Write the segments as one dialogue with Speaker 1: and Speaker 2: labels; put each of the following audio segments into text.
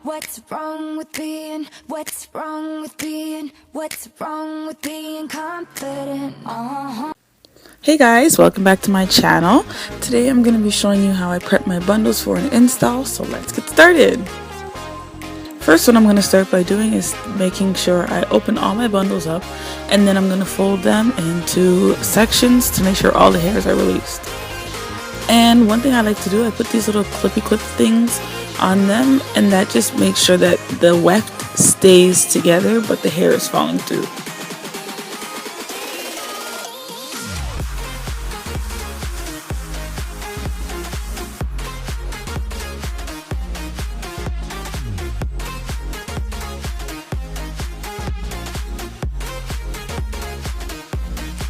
Speaker 1: What's wrong with being confident?
Speaker 2: Hey guys, welcome back to my channel. Today I'm going to be showing you how I prep my bundles for an install, so let's get started. First, what I'm going to start by doing is making sure I open all my bundles up, and then I'm going to fold them into sections to make sure all the hairs are released. And one thing I like to do, I put these little clippy clip things on them, and that just makes sure that the weft stays together but the hair is falling through.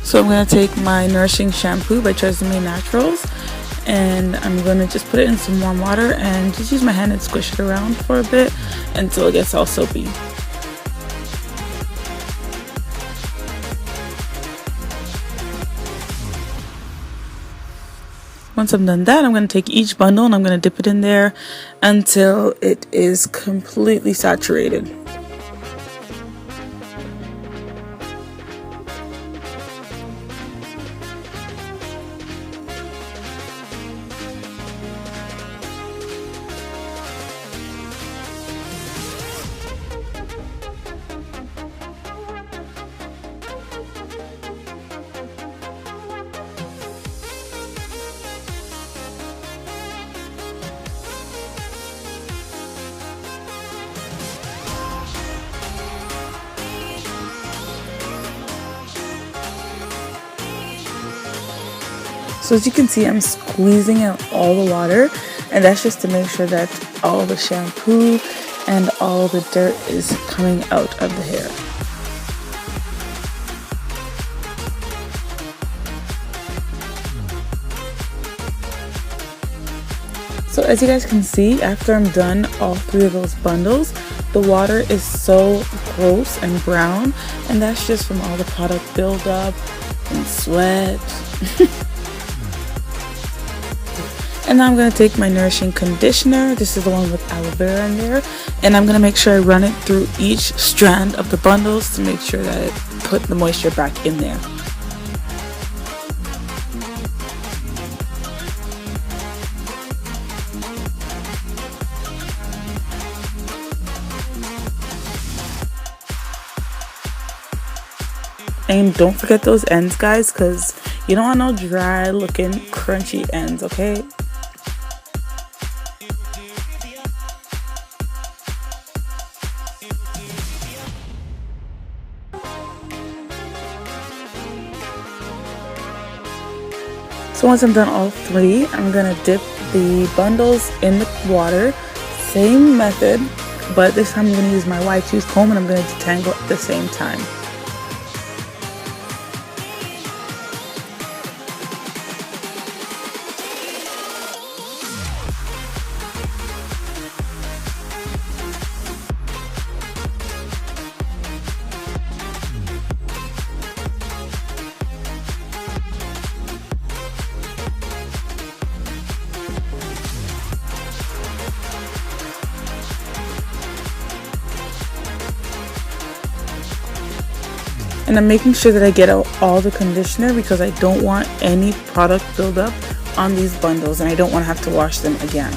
Speaker 2: So I'm going to take my Nourishing Shampoo by Tresemme Naturals, and I'm going to just put it in some warm water and just use my hand and squish it around for a bit until it gets all soapy. Once I'm done that, I'm going to take each bundle and I'm going to dip it in there until it is completely saturated. So as you can see, I'm squeezing out all the water, and that's just to make sure that all the shampoo and all the dirt is coming out of the hair. So as you guys can see, after I'm done all three of those bundles, the water is so gross and brown, and that's just from all the product buildup and sweat. And now I'm going to take my Nourishing Conditioner. This is the one with aloe vera in there. And I'm going to make sure I run it through each strand of the bundles to make sure that it put the moisture back in there. And don't forget those ends, guys, because you don't want no dry looking crunchy ends, okay? So once I'm done all three, I'm gonna dip the bundles in the water. Same method, but this time I'm gonna use my wide tooth comb and I'm gonna detangle at the same time. And I'm making sure that I get out all the conditioner because I don't want any product buildup on these bundles, and I don't want to have to wash them again.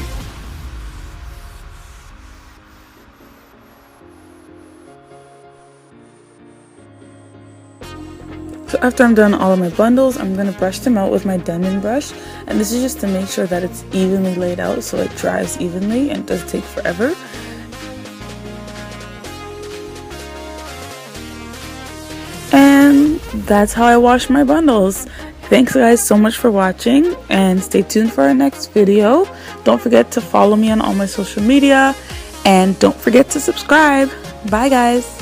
Speaker 2: So after I'm done all of my bundles, I'm going to brush them out with my diamond brush, and this is just to make sure that it's evenly laid out so it dries evenly and it doesn't take forever. And that's how I wash my bundles. Thanks guys so much for watching, and stay tuned for our next video. Don't forget to follow me on all my social media, and don't forget to subscribe. Bye guys.